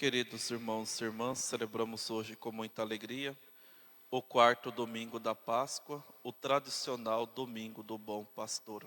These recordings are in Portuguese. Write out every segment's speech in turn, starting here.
Queridos irmãos e irmãs, celebramos hoje com muita alegria o quarto domingo da Páscoa, o tradicional domingo do Bom Pastor.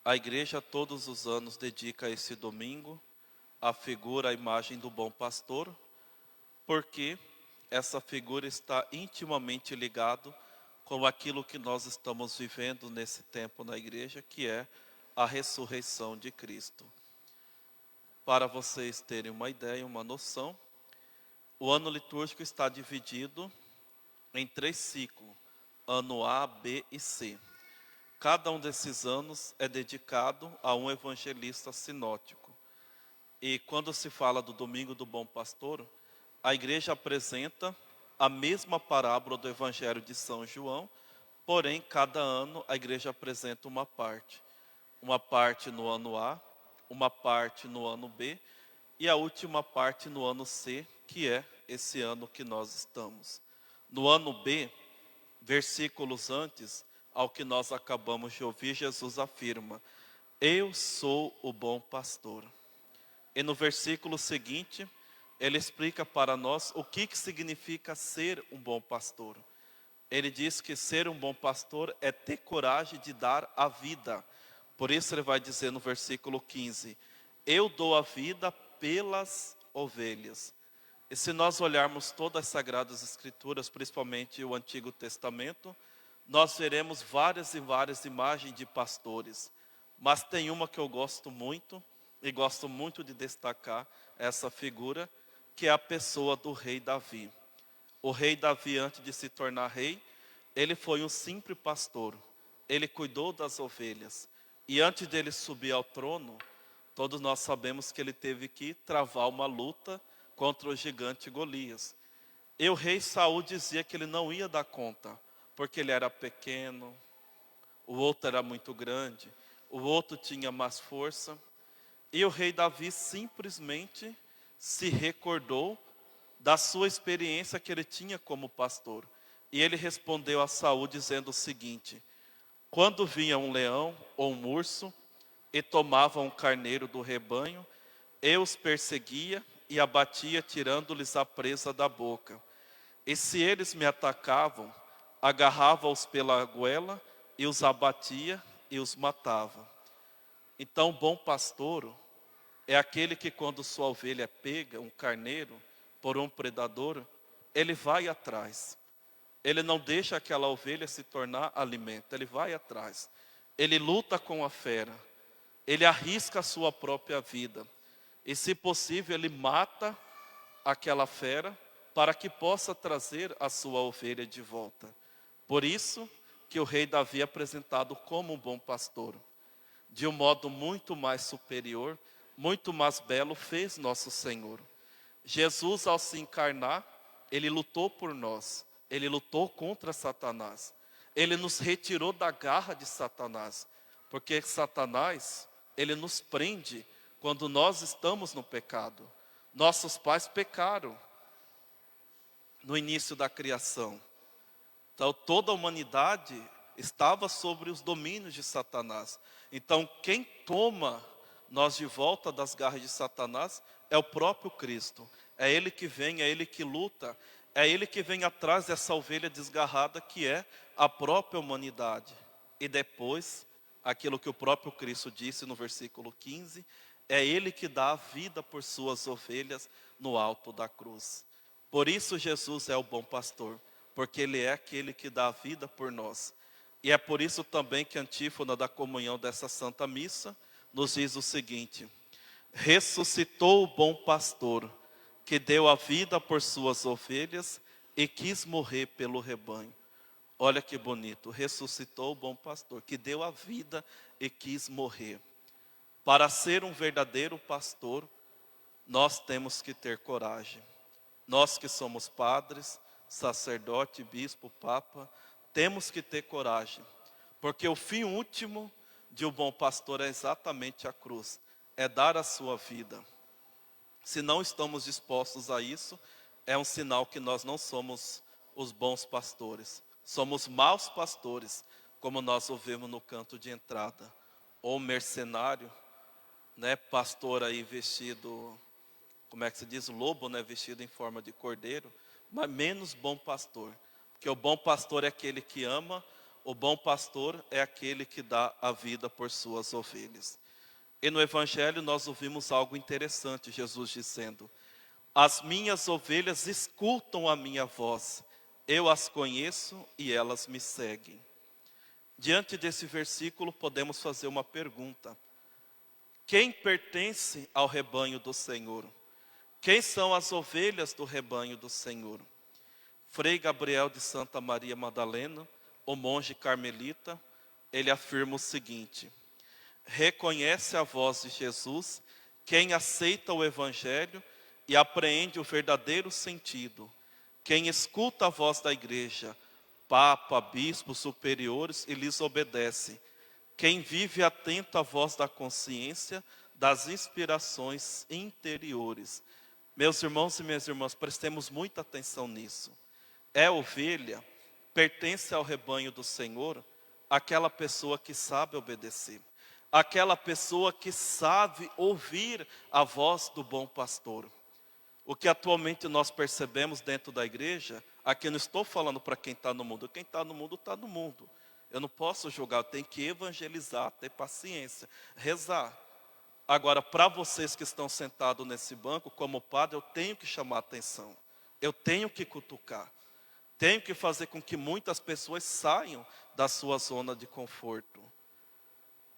A igreja todos os anos dedica esse domingo à figura, à imagem do Bom Pastor, porque essa figura está intimamente ligado com aquilo que nós estamos vivendo nesse tempo na igreja, que é a ressurreição de Cristo. Para vocês terem uma ideia, uma noção, o ano litúrgico está dividido em 3 ciclos, ano A, B e C. Cada um desses anos é dedicado a um evangelista sinótico. E quando se fala do Domingo do Bom Pastor, a igreja apresenta a mesma parábola do Evangelho de São João, porém, cada ano a igreja apresenta uma parte. Uma parte no ano A, uma parte no ano B, e a última parte no ano C, que é esse ano que nós estamos. No ano B, versículos antes ao que nós acabamos de ouvir, Jesus afirma: eu sou o bom pastor. E no versículo seguinte, ele explica para nós o que significa ser um bom pastor. Ele diz que ser um bom pastor é ter coragem de dar a vida. Por isso ele vai dizer no versículo 15: eu dou a vida pelas ovelhas. E se nós olharmos todas as Sagradas Escrituras, principalmente o Antigo Testamento, nós veremos várias e várias imagens de pastores. Mas tem uma que eu gosto muito, e gosto muito de destacar essa figura, que é a pessoa do rei Davi. O rei Davi, antes de se tornar rei, ele foi um simples pastor. Ele cuidou das ovelhas. E antes dele subir ao trono, todos nós sabemos que ele teve que travar uma luta contra o gigante Golias. E o rei Saul dizia que ele não ia dar conta, porque ele era pequeno, o outro era muito grande, o outro tinha mais força. E o rei Davi simplesmente se recordou da sua experiência que ele tinha como pastor. E ele respondeu a Saul dizendo o seguinte: quando vinha um leão ou um urso e tomava um carneiro do rebanho, eu os perseguia e abatia, tirando-lhes a presa da boca. E se eles me atacavam, agarrava-os pela goela e os abatia e os matava. Então, bom pastor é aquele que, quando sua ovelha é pega, um carneiro, por um predador, ele vai atrás. Ele não deixa aquela ovelha se tornar alimento, ele vai atrás. Ele luta com a fera, ele arrisca a sua própria vida. E, se possível, ele mata aquela fera para que possa trazer a sua ovelha de volta. Por isso que o rei Davi é apresentado como um bom pastor. De um modo muito mais superior, muito mais belo, fez nosso Senhor. Jesus, ao se encarnar, ele lutou por nós. Ele lutou contra Satanás. Ele nos retirou da garra de Satanás. Porque Satanás, ele nos prende quando nós estamos no pecado. Nossos pais pecaram no início da criação. Então toda a humanidade estava sobre os domínios de Satanás. Então quem toma nós de volta das garras de Satanás é o próprio Cristo. É Ele que vem, é Ele que luta, é Ele que vem atrás dessa ovelha desgarrada que é a própria humanidade. E depois, aquilo que o próprio Cristo disse no versículo 15, é Ele que dá a vida por suas ovelhas no alto da cruz. Por isso Jesus é o bom pastor, porque Ele é aquele que dá a vida por nós. E é por isso também que a antífona da comunhão dessa Santa Missa nos diz o seguinte: ressuscitou o bom pastor, que deu a vida por suas ovelhas e quis morrer pelo rebanho. Olha que bonito, ressuscitou o bom pastor, que deu a vida e quis morrer. Para ser um verdadeiro pastor, nós temos que ter coragem. Nós que somos padres, sacerdote, bispo, papa, temos que ter coragem. Porque o fim último de um bom pastor é exatamente a cruz. É dar a sua vida. Se não estamos dispostos a isso, é um sinal que nós não somos os bons pastores. Somos maus pastores, como nós ouvimos no canto de entrada. Ou mercenário, pastor aí vestido como é que se diz, lobo, né, vestido em forma de cordeiro, mas menos bom pastor. Porque o bom pastor é aquele que ama, o bom pastor é aquele que dá a vida por suas ovelhas. E no Evangelho nós ouvimos algo interessante, Jesus dizendo: as minhas ovelhas escutam a minha voz, eu as conheço e elas me seguem. Diante desse versículo podemos fazer uma pergunta: quem pertence ao rebanho do Senhor? Quem são as ovelhas do rebanho do Senhor? Frei Gabriel de Santa Maria Madalena, o monge carmelita, ele afirma o seguinte: reconhece a voz de Jesus quem aceita o Evangelho e apreende o verdadeiro sentido. Quem escuta a voz da igreja, papa, bispos, superiores e lhes obedece. Quem vive atento à voz da consciência, das inspirações interiores. Meus irmãos e minhas irmãs, prestemos muita atenção nisso. É ovelha, pertence ao rebanho do Senhor, aquela pessoa que sabe obedecer. Aquela pessoa que sabe ouvir a voz do bom pastor. O que atualmente nós percebemos dentro da igreja, aqui eu não estou falando para quem está no mundo. Quem está no mundo, está no mundo. Eu não posso julgar, eu tenho que evangelizar, ter paciência, rezar. Agora, para vocês que estão sentados nesse banco, como padre, eu tenho que chamar a atenção. Eu tenho que cutucar. Tenho que fazer com que muitas pessoas saiam da sua zona de conforto.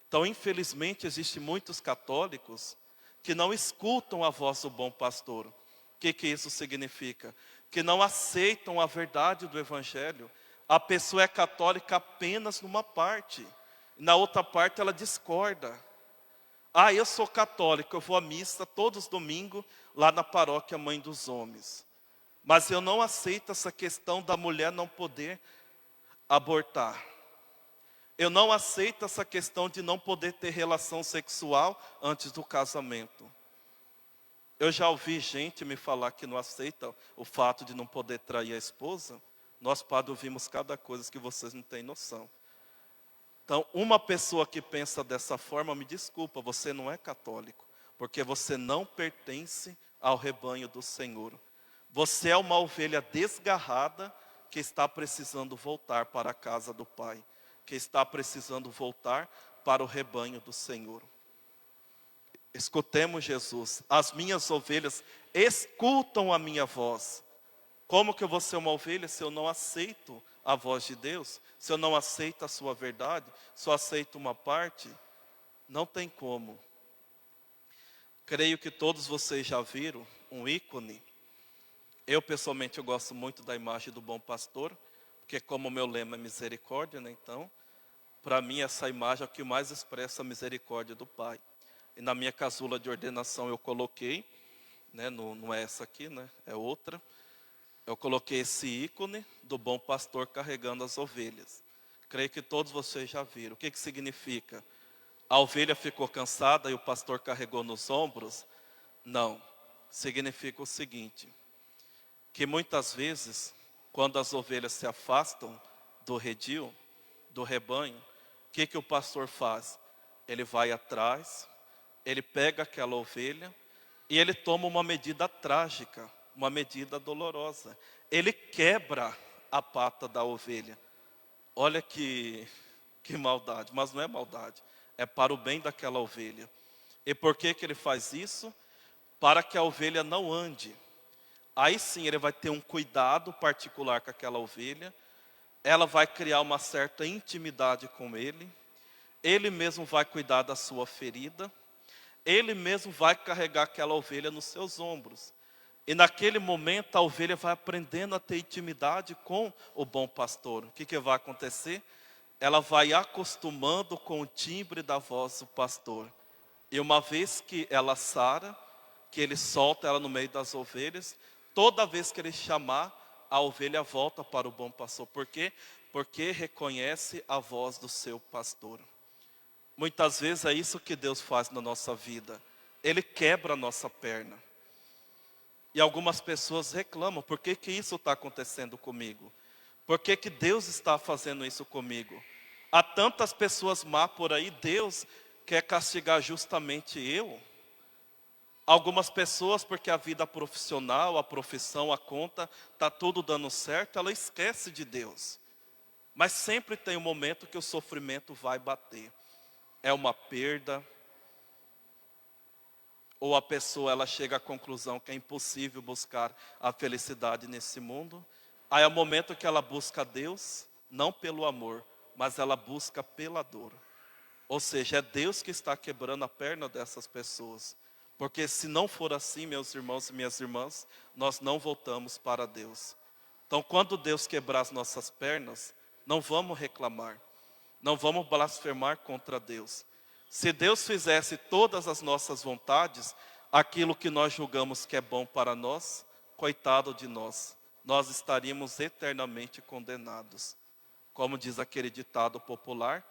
Então, infelizmente, existem muitos católicos que não escutam a voz do bom pastor. O que isso significa? Que não aceitam a verdade do Evangelho. A pessoa é católica apenas numa parte. Na outra parte ela discorda. Ah, eu sou católico, eu vou à missa todos os domingos lá na paróquia Mãe dos Homens. Mas eu não aceito essa questão da mulher não poder abortar. Eu não aceito essa questão de não poder ter relação sexual antes do casamento. Eu já ouvi gente me falar que não aceita o fato de não poder trair a esposa. Nós, padre, ouvimos cada coisa que vocês não têm noção. Então, uma pessoa que pensa dessa forma, me desculpa, você não é católico. Porque você não pertence ao rebanho do Senhor. Você é uma ovelha desgarrada que está precisando voltar para a casa do Pai. Que está precisando voltar para o rebanho do Senhor. Escutemos Jesus: as minhas ovelhas escutam a minha voz. Como que eu vou ser uma ovelha se eu não aceito a voz de Deus? Se eu não aceito a sua verdade, só aceito uma parte? Não tem como. Creio que todos vocês já viram um ícone. Eu pessoalmente eu gosto muito da imagem do bom pastor, porque como o meu lema é misericórdia, né? Então, para mim essa imagem é o que mais expressa a misericórdia do Pai. E na minha casula de ordenação eu coloquei, né, não é essa aqui, né, é outra. Eu coloquei esse ícone do bom pastor carregando as ovelhas. Creio que todos vocês já viram. O que significa? A ovelha ficou cansada e o pastor carregou nos ombros? Não. Significa o seguinte: que muitas vezes, quando as ovelhas se afastam do redil, do rebanho, o que o pastor faz? Ele vai atrás, ele pega aquela ovelha e ele toma uma medida trágica, uma medida dolorosa. Ele quebra a pata da ovelha. Olha que maldade, mas não é maldade, é para o bem daquela ovelha. E por que ele faz isso? Para que a ovelha não ande. Aí sim ele vai ter um cuidado particular com aquela ovelha, ela vai criar uma certa intimidade com ele mesmo vai cuidar da sua ferida, ele mesmo vai carregar aquela ovelha nos seus ombros. E naquele momento a ovelha vai aprendendo a ter intimidade com o bom pastor. O que vai acontecer? Ela vai acostumando com o timbre da voz do pastor. E uma vez que ela sara, que ele solta ela no meio das ovelhas, toda vez que ele chamar, a ovelha volta para o bom pastor. Por quê? Porque reconhece a voz do seu pastor. Muitas vezes é isso que Deus faz na nossa vida. Ele quebra a nossa perna. E algumas pessoas reclamam: por que isso está acontecendo comigo? Por que Deus está fazendo isso comigo? Há tantas pessoas má por aí, Deus quer castigar justamente eu? Algumas pessoas, porque a vida profissional, a profissão, a conta, está tudo dando certo, ela esquece de Deus. Mas sempre tem um momento que o sofrimento vai bater. É uma perda, ou a pessoa ela chega à conclusão que é impossível buscar a felicidade nesse mundo. Aí é o momento que ela busca Deus, não pelo amor, mas ela busca pela dor. Ou seja, é Deus que está quebrando a perna dessas pessoas. Porque se não for assim, meus irmãos e minhas irmãs, nós não voltamos para Deus. Então, quando Deus quebrar as nossas pernas, não vamos reclamar, não vamos blasfemar contra Deus. Se Deus fizesse todas as nossas vontades, aquilo que nós julgamos que é bom para nós, coitado de nós, nós estaríamos eternamente condenados. Como diz aquele ditado popular,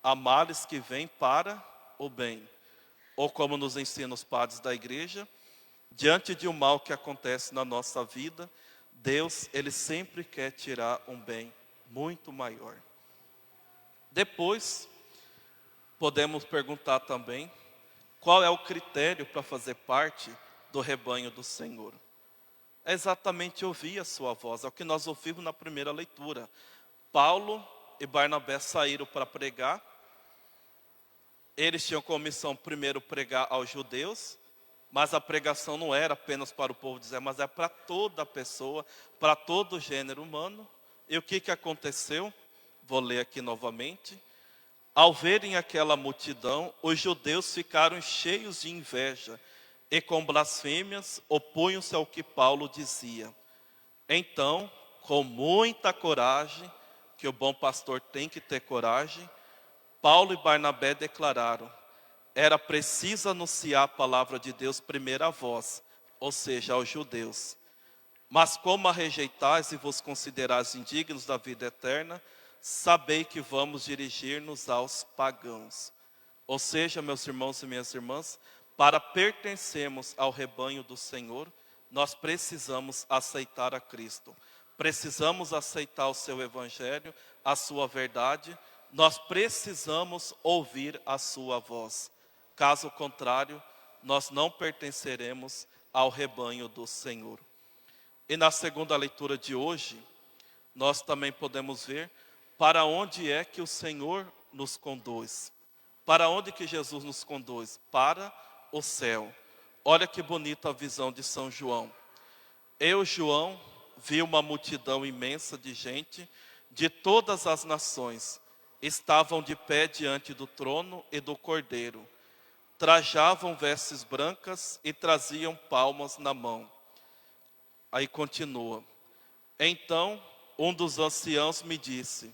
há males que vêm para o bem. Ou como nos ensinam os padres da igreja, diante de um mal que acontece na nossa vida, Deus, Ele sempre quer tirar um bem muito maior. Depois, podemos perguntar também, qual é o critério para fazer parte do rebanho do Senhor? É exatamente ouvir a sua voz, é o que nós ouvimos na primeira leitura. Paulo e Barnabé saíram para pregar. Eles tinham como missão primeiro pregar aos judeus, mas a pregação não era apenas para o povo de Israel, mas é para toda a pessoa, para todo o gênero humano. E o que aconteceu? Vou ler aqui novamente. Ao verem aquela multidão, os judeus ficaram cheios de inveja e com blasfêmias opunham-se ao que Paulo dizia. Então, com muita coragem, que o bom pastor tem que ter coragem, Paulo e Barnabé declararam: era preciso anunciar a palavra de Deus primeiro a vós, ou seja, aos judeus. Mas como a rejeitais e vos considerais indignos da vida eterna, sabei que vamos dirigir-nos aos pagãos. Ou seja, meus irmãos e minhas irmãs, para pertencermos ao rebanho do Senhor, nós precisamos aceitar a Cristo. Precisamos aceitar o seu evangelho, a sua verdade. Nós precisamos ouvir a sua voz. Caso contrário, nós não pertenceremos ao rebanho do Senhor. E na segunda leitura de hoje, nós também podemos ver para onde é que o Senhor nos conduz. Para onde que Jesus nos conduz? Para o céu. Olha que bonita a visão de São João. Eu, João, vi uma multidão imensa de gente de todas as nações. Estavam de pé diante do trono e do Cordeiro. Trajavam vestes brancas e traziam palmas na mão. Aí continua. Então, um dos anciãos me disse: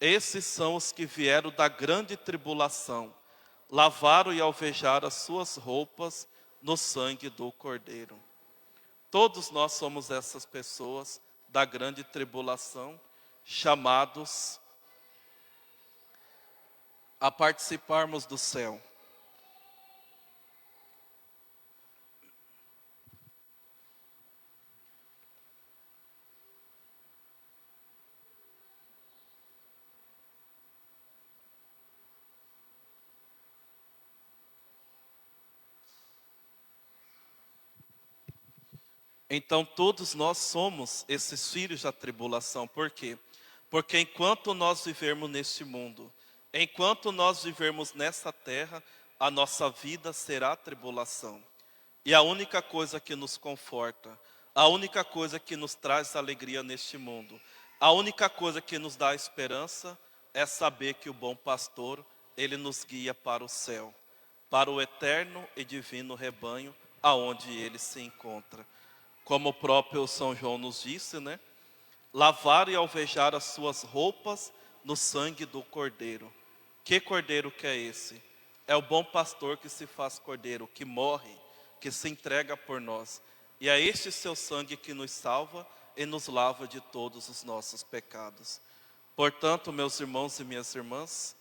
esses são os que vieram da grande tribulação, lavaram e alvejaram as suas roupas no sangue do Cordeiro. Todos nós somos essas pessoas da grande tribulação, chamados a participarmos do céu. Então todos nós somos esses filhos da tribulação. Por quê? Porque enquanto nós vivermos neste mundo, enquanto nós vivermos nessa terra, a nossa vida será tribulação. E a única coisa que nos conforta, a única coisa que nos traz alegria neste mundo, a única coisa que nos dá esperança é saber que o bom pastor, ele nos guia para o céu, para o eterno e divino rebanho aonde ele se encontra. Como o próprio São João nos disse, né? Lavar e alvejar as suas roupas no sangue do Cordeiro. Que Cordeiro que é esse? É o bom pastor que se faz Cordeiro, que morre, que se entrega por nós. E é este seu sangue que nos salva e nos lava de todos os nossos pecados. Portanto, meus irmãos e minhas irmãs,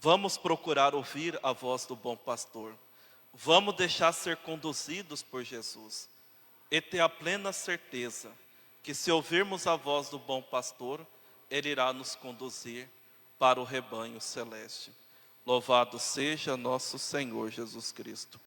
vamos procurar ouvir a voz do bom pastor. Vamos deixar ser conduzidos por Jesus. E ter a plena certeza que se ouvirmos a voz do bom pastor, ele irá nos conduzir para o rebanho celeste. Louvado seja nosso Senhor Jesus Cristo.